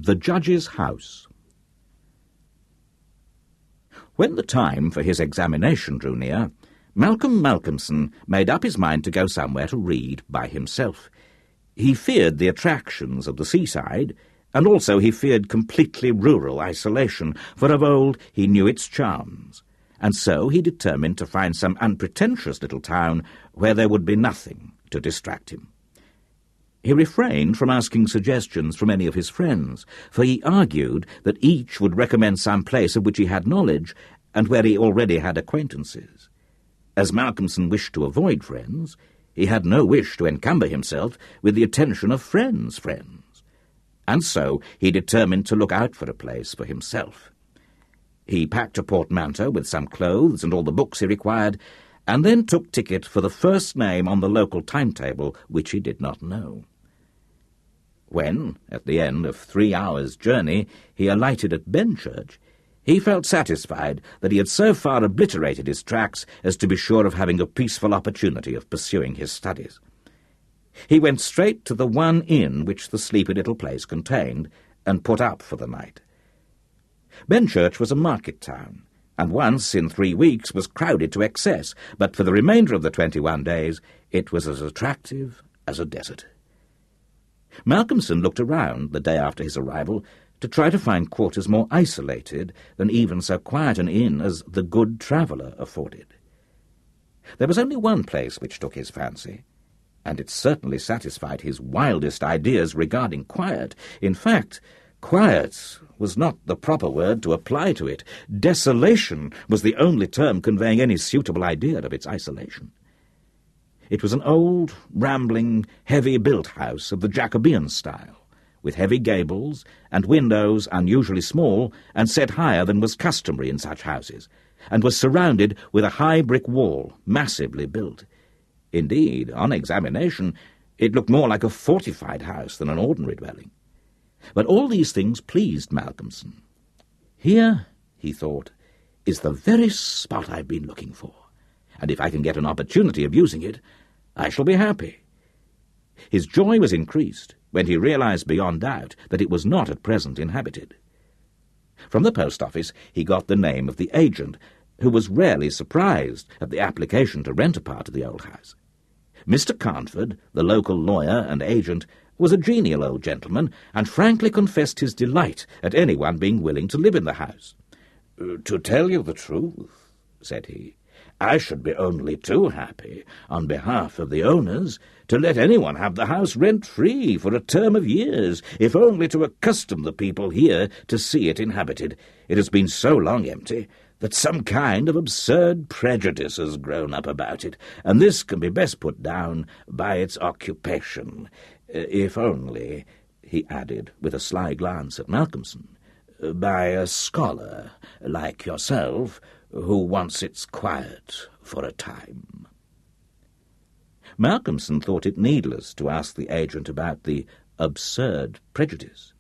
The Judge's House. When the time for his examination drew near, Malcolm Malcolmson made up his mind to go somewhere to read by himself. He feared the attractions of the seaside, and also he feared completely rural isolation, for of old he knew its charms, and so he determined to find some unpretentious little town where there would be nothing to distract him. He refrained from asking suggestions from any of his friends, for he argued that each would recommend some place of which he had knowledge, and where he already had acquaintances. As Malcolmson wished to avoid friends, he had no wish to encumber himself with the attention of friends' friends, and so he determined to look out for a place for himself. He packed a portmanteau with some clothes and all the books he required, and then took ticket for the first name on the local timetable, which he did not know. When, at the end of 3 hours' journey, he alighted at Benchurch, he felt satisfied that he had so far obliterated his tracks as to be sure of having a peaceful opportunity of pursuing his studies. He went straight to the one inn which the sleepy little place contained, and put up for the night. Benchurch was a market town, and once in 3 weeks was crowded to excess, but for the remainder of the 21 days it was as attractive as a desert. Malcolmson looked around the day after his arrival to try to find quarters more isolated than even so quiet an inn as the Good Traveller afforded. There was only one place which took his fancy, and it certainly satisfied his wildest ideas regarding quiet. In fact, quiet was not the proper word to apply to it. Desolation was the only term conveying any suitable idea of its isolation. It was an old, rambling, heavy-built house of the Jacobean style, with heavy gables and windows unusually small and set higher than was customary in such houses, and was surrounded with a high brick wall, massively built. Indeed, on examination, it looked more like a fortified house than an ordinary dwelling. But all these things pleased Malcolmson. Here, he thought, is the very spot I've been looking for, and if I can get an opportunity of using it, I shall be happy. His joy was increased when he realized beyond doubt that it was not at present inhabited. From the post office he got the name of the agent, who was rarely surprised at the application to rent a part of the old house. Mr. Carnford, the local lawyer and agent, was a genial old gentleman, and frankly confessed his delight at anyone being willing to live in the house. "To tell you the truth," said he, "I should be only too happy, on behalf of the owners, to let anyone have the house rent-free for a term of years, if only to accustom the people here to see it inhabited. It has been so long empty that some kind of absurd prejudice has grown up about it, and this can be best put down by its occupation. If only," he added, with a sly glance at Malcolmson, "by a scholar like yourself, who wants its quiet for a time." Malcolmson thought it needless to ask the agent about the absurd prejudice.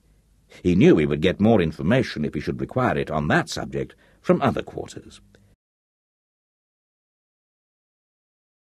He knew he would get more information if he should require it on that subject from other quarters.